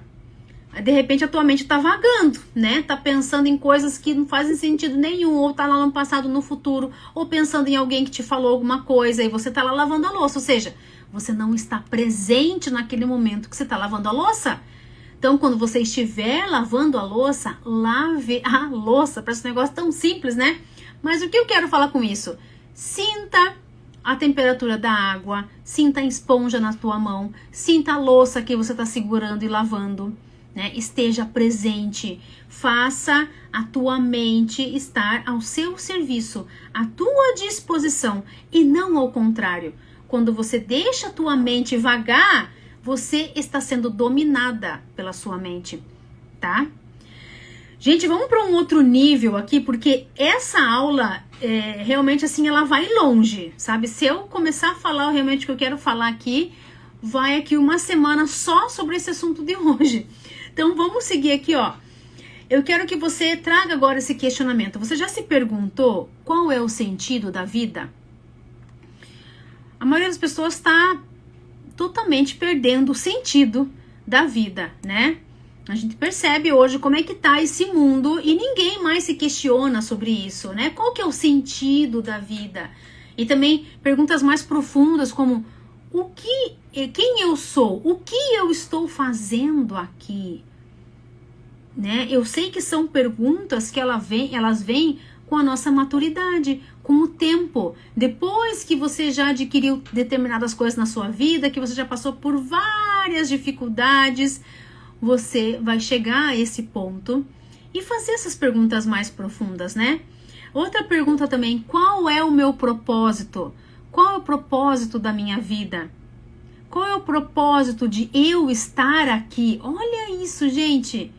de repente a tua mente tá vagando, né? Tá pensando em coisas que não fazem sentido nenhum, ou tá lá no passado, no futuro, ou pensando em alguém que te falou alguma coisa e você tá lá lavando a louça, ou seja, você não está presente naquele momento que você tá lavando a louça. Então, quando você estiver lavando a louça, lave a louça. Parece um negócio tão simples, né? Mas o que eu quero falar com isso? Sinta a temperatura da água, sinta a esponja na tua mão, sinta a louça que você está segurando e lavando, né? Esteja presente, faça a tua mente estar ao seu serviço, à tua disposição e não ao contrário. Quando você deixa a tua mente vagar, você está sendo dominada pela sua mente, tá? Gente, vamos para um outro nível aqui, porque essa aula, realmente, assim, ela vai longe, sabe? Se eu começar a falar realmente o que eu quero falar aqui, vai aqui uma semana só sobre esse assunto de hoje. Então, vamos seguir aqui, ó. Eu quero que você traga agora esse questionamento. Você já se perguntou qual é o sentido da vida? A maioria das pessoas está totalmente perdendo o sentido da vida, né? A gente percebe hoje como é que tá esse mundo e ninguém mais se questiona sobre isso, né? Qual que é o sentido da vida? E também perguntas mais profundas como quem eu sou? O que eu estou fazendo aqui? Né? Eu sei que são perguntas que elas vêm com a nossa maturidade, com o tempo. Depois que você já adquiriu determinadas coisas na sua vida, que você já passou por várias dificuldades, você vai chegar a esse ponto e fazer essas perguntas mais profundas, né? Outra pergunta também, qual é o meu propósito? Qual é o propósito da minha vida? Qual é o propósito de eu estar aqui? Olha isso, gente!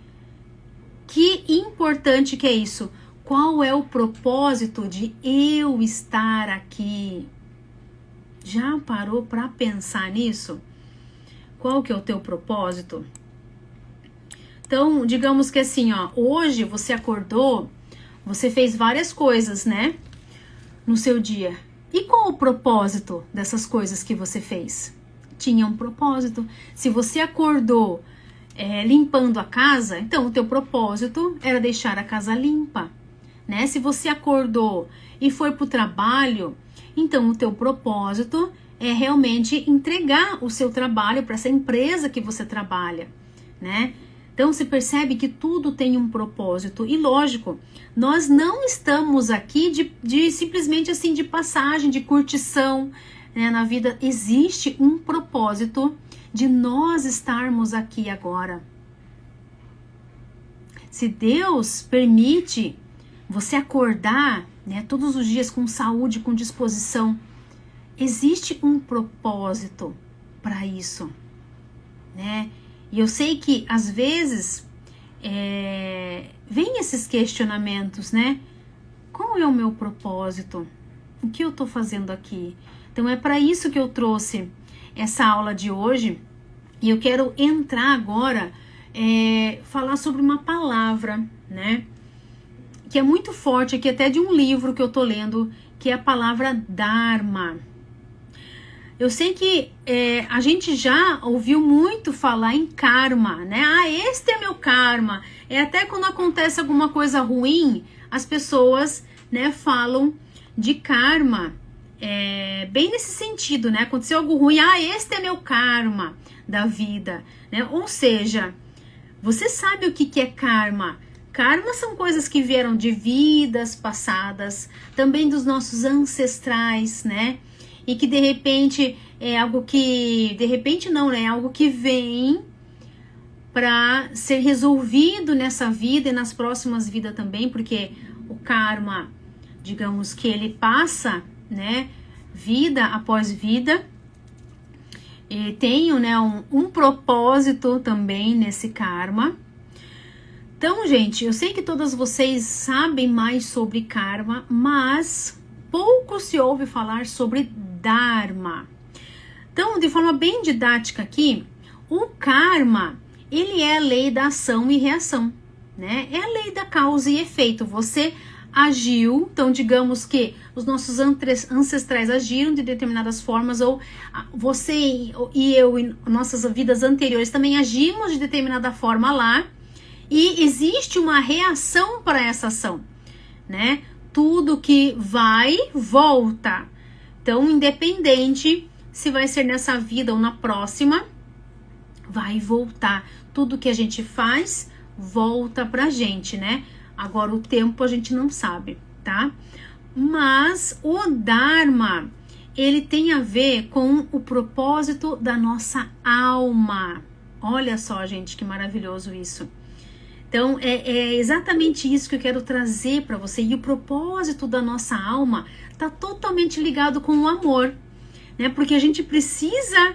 Que importante que é isso. Qual é o propósito de eu estar aqui? Já parou para pensar nisso? Qual que é o teu propósito? Então, digamos que assim, ó, hoje você acordou, você fez várias coisas, né? No seu dia. E qual o propósito dessas coisas que você fez? Tinha um propósito. Se você acordou limpando a casa, então o teu propósito era deixar a casa limpa. Né? Se você acordou e foi para o trabalho, então o teu propósito é realmente entregar o seu trabalho para essa empresa que você trabalha, né? Então você percebe que tudo tem um propósito e lógico, nós não estamos aqui de simplesmente assim de passagem, de curtição, né? Na vida existe um propósito de nós estarmos aqui agora. Se Deus permite você acordar, né, todos os dias com saúde, com disposição, existe um propósito para isso, né? E eu sei que às vezes vem esses questionamentos, né? Qual é o meu propósito? O que eu estou fazendo aqui? Então é para isso que eu trouxe essa aula de hoje e eu quero entrar agora, falar sobre uma palavra, né? Que é muito forte aqui, até de um livro que eu tô lendo, que é a palavra Dharma. Eu sei que a gente já ouviu muito falar em karma, né? Ah, este é meu karma. Até quando acontece alguma coisa ruim, as pessoas, né, falam de karma, bem nesse sentido, né? Aconteceu algo ruim, este é meu karma da vida, né? Ou seja, você sabe o que é karma? Karma são coisas que vieram de vidas passadas, também dos nossos ancestrais, né? E que de repente é algo que, de repente não, né? É algo que vem para ser resolvido nessa vida e nas próximas vidas também, porque o karma, digamos que ele passa, né? Vida após vida. E tenho, né, um propósito também nesse karma. Então, gente, eu sei que todas vocês sabem mais sobre karma, mas pouco se ouve falar sobre dharma. Então, de forma bem didática aqui, o karma, ele é a lei da ação e reação, né? É a lei da causa e efeito. Você agiu, então digamos que os nossos ancestrais agiram de determinadas formas, ou você e eu em nossas vidas anteriores também agimos de determinada forma lá, e existe uma reação para essa ação, né? Tudo que vai, volta. Então, independente se vai ser nessa vida ou na próxima, vai voltar. Tudo que a gente faz, volta pra gente, né? Agora, o tempo a gente não sabe, tá? Mas o Dharma, ele tem a ver com o propósito da nossa alma. Olha só, gente, que maravilhoso isso. Então, é exatamente isso que eu quero trazer para você. E o propósito da nossa alma está totalmente ligado com o amor, né? Porque a gente precisa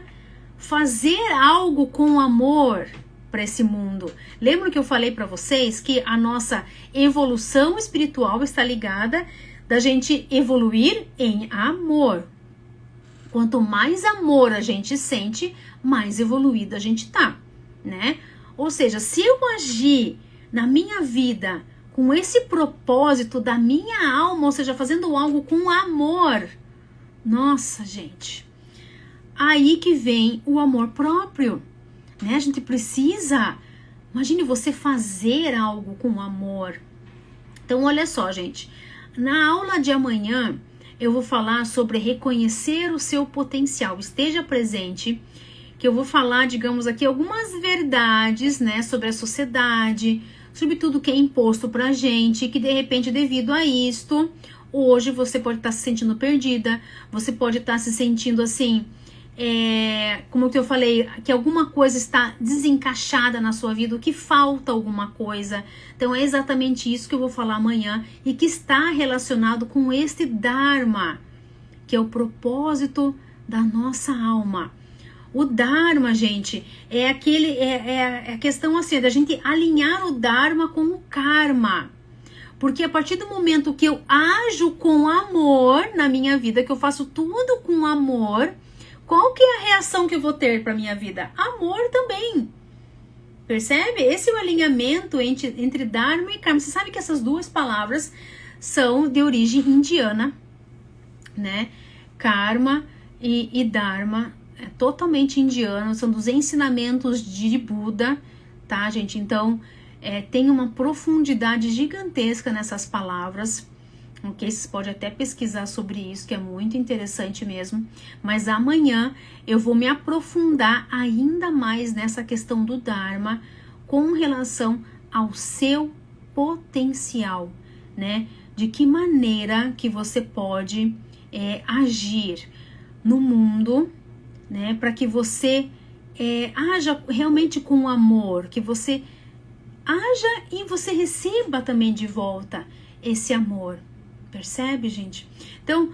fazer algo com amor para esse mundo. Lembra que eu falei para vocês que a nossa evolução espiritual está ligada da gente evoluir em amor. Quanto mais amor a gente sente, mais evoluído a gente tá, né? Ou seja, se eu agir na minha vida com esse propósito da minha alma, ou seja, fazendo algo com amor, nossa, gente, aí que vem o amor próprio, né? A gente precisa, imagine você fazer algo com amor. Então, olha só, gente, na aula de amanhã eu vou falar sobre reconhecer o seu potencial. Esteja presente, que eu vou falar, digamos aqui, algumas verdades, né, sobre a sociedade, sobre tudo que é imposto pra gente, que de repente, devido a isto, hoje você pode estar se sentindo perdida, você pode estar se sentindo assim, como que eu falei, que alguma coisa está desencaixada na sua vida, que falta alguma coisa. Então é exatamente isso que eu vou falar amanhã e que está relacionado com este Dharma, que é o propósito da nossa alma. O Dharma, gente, é a questão assim, da gente alinhar o Dharma com o Karma. Porque a partir do momento que eu ajo com amor na minha vida, que eu faço tudo com amor, qual que é a reação que eu vou ter para minha vida? Amor também. Percebe? Esse é o alinhamento entre Dharma e Karma. Você sabe que essas duas palavras são de origem indiana, né? Karma e Dharma é totalmente indiano, são dos ensinamentos de Buda, tá, gente? Então, tem uma profundidade gigantesca nessas palavras, ok? Vocês podem até pesquisar sobre isso, que é muito interessante mesmo. Mas amanhã eu vou me aprofundar ainda mais nessa questão do Dharma com relação ao seu potencial, né? De que maneira que você pode agir no mundo, né? Para que você haja realmente com amor, que você haja e você receba também de volta esse amor. Percebe, gente? Então,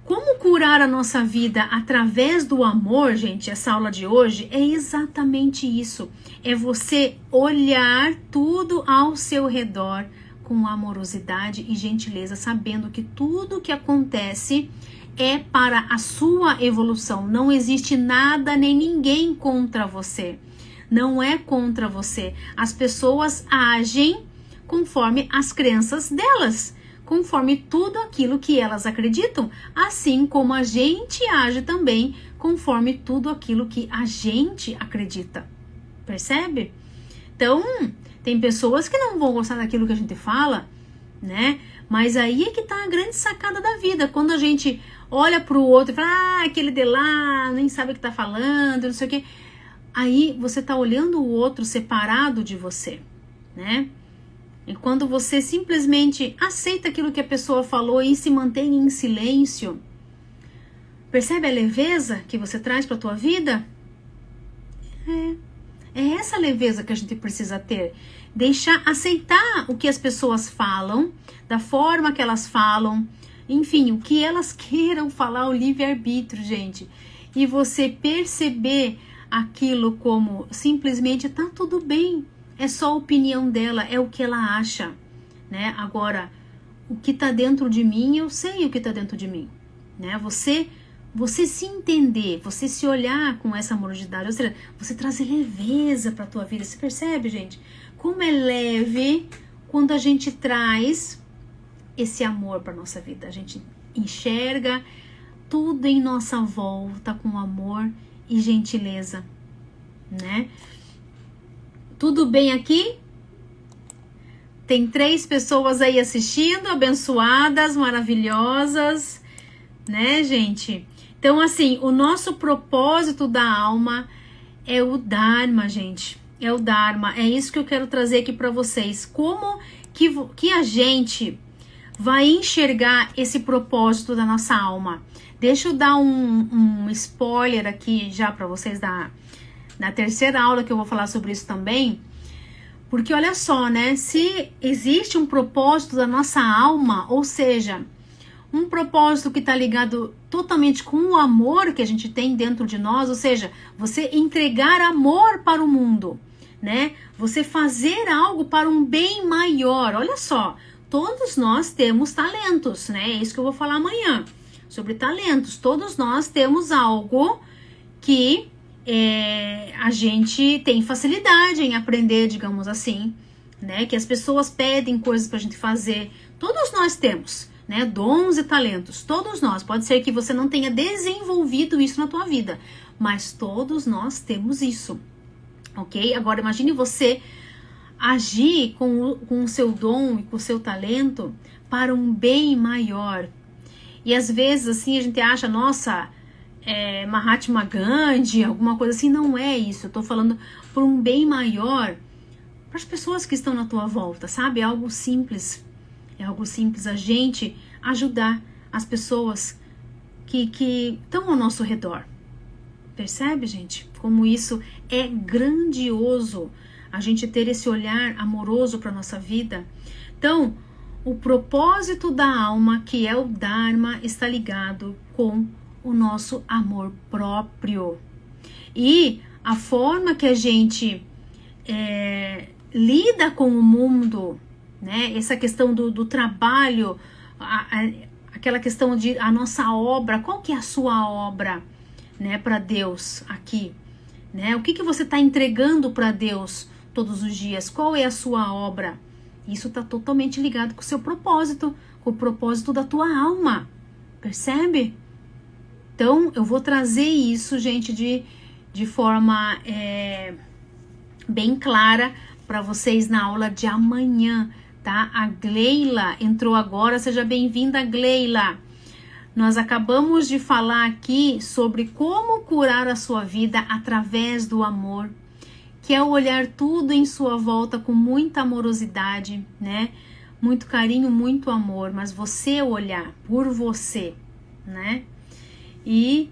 como curar a nossa vida através do amor, gente? Essa aula de hoje é exatamente isso. É você olhar tudo ao seu redor com amorosidade e gentileza, sabendo que tudo que acontece é para a sua evolução. Não existe nada nem ninguém contra você. Não é contra você. As pessoas agem conforme as crenças delas, conforme tudo aquilo que elas acreditam, assim como a gente age também conforme tudo aquilo que a gente acredita. Percebe? Então, tem pessoas que não vão gostar daquilo que a gente fala, né? Mas aí é que tá a grande sacada da vida. Quando a gente olha pro outro e fala, aquele de lá nem sabe o que tá falando, não sei o quê. Aí você tá olhando o outro separado de você, né? E quando você simplesmente aceita aquilo que a pessoa falou e se mantém em silêncio, percebe a leveza que você traz para a tua vida? É essa leveza que a gente precisa ter. Aceitar o que as pessoas falam, da forma que elas falam, enfim, o que elas queiram falar, o livre-arbítrio, gente. E você perceber aquilo como simplesmente tá tudo bem. É só a opinião dela, é o que ela acha, né? Agora, o que tá dentro de mim, eu sei o que tá dentro de mim, né? Você se entender, você se olhar com essa amorosidade, ou seja, você trazer leveza para a tua vida. Você percebe, gente? Como é leve quando a gente traz esse amor para nossa vida. A gente enxerga tudo em nossa volta com amor e gentileza, né? Tudo bem aqui? Tem 3 pessoas aí assistindo, abençoadas, maravilhosas, né, gente? Então, assim, o nosso propósito da alma é o Dharma, gente. É o Dharma. É isso que eu quero trazer aqui para vocês. Como que a gente vai enxergar esse propósito da nossa alma? Deixa eu dar um spoiler aqui já para vocês na terceira aula que eu vou falar sobre isso também. Porque olha só, né? Se existe um propósito da nossa alma, ou seja, um propósito que está ligado totalmente com o amor que a gente tem dentro de nós, ou seja, você entregar amor para o mundo, né? Você fazer algo para um bem maior. Olha só, todos nós temos talentos, né? É isso que eu vou falar amanhã, sobre talentos. Todos nós temos algo que a gente tem facilidade em aprender, digamos assim, né? Que as pessoas pedem coisas para a gente fazer. Todos nós temos, né? Dons e talentos, todos nós. Pode ser que você não tenha desenvolvido isso na tua vida, mas todos nós temos isso, ok? Agora imagine você agir com o seu dom e com o seu talento para um bem maior. E às vezes assim a gente acha, nossa, Mahatma Gandhi, alguma coisa assim. Não é isso, eu tô falando por um bem maior para as pessoas que estão na tua volta, sabe? É algo simples. É algo simples, a gente ajudar as pessoas que estão ao nosso redor. Percebe, gente? Como isso é grandioso, a gente ter esse olhar amoroso para nossa vida. Então, o propósito da alma, que é o Dharma, está ligado com o nosso amor próprio. E a forma que a gente lida com o mundo, né? Essa questão do trabalho, aquela questão de a nossa obra, qual que é a sua obra, né, para Deus aqui, né? O que você está entregando para Deus todos os dias? Qual é a sua obra? Isso está totalmente ligado com o seu propósito, com o propósito da tua alma, percebe? Então, eu vou trazer isso, gente, de forma bem clara para vocês na aula de amanhã, tá? A Gleila entrou agora, seja bem-vinda, Gleila. Nós acabamos de falar aqui sobre como curar a sua vida através do amor, que é o olhar tudo em sua volta com muita amorosidade, né? Muito carinho, muito amor, mas você olhar por você, né? E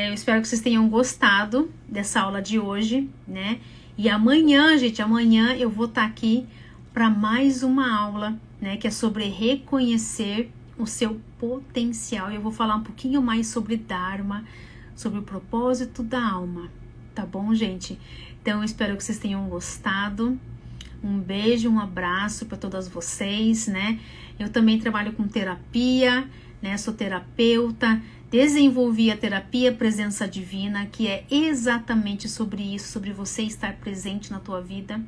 eu espero que vocês tenham gostado dessa aula de hoje, né? E amanhã, gente, amanhã eu vou estar aqui para mais uma aula, né? Que é sobre reconhecer o seu potencial. E eu vou falar um pouquinho mais sobre Dharma, sobre o propósito da alma, tá bom, gente? Então, eu espero que vocês tenham gostado. Um beijo, um abraço para todas vocês, né? Eu também trabalho com terapia, né? Sou terapeuta. Desenvolvi a terapia Presença Divina, que é exatamente sobre isso, sobre você estar presente na tua vida,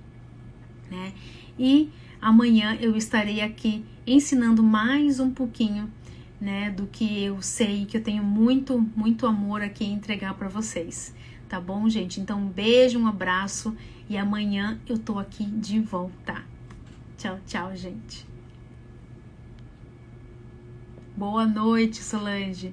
né? E amanhã eu estarei aqui ensinando mais um pouquinho, né, do que eu sei, que eu tenho muito, muito amor aqui a entregar para vocês, tá bom, gente? Então, um beijo, um abraço e amanhã eu tô aqui de volta. Tchau, tchau, gente. Boa noite, Solange.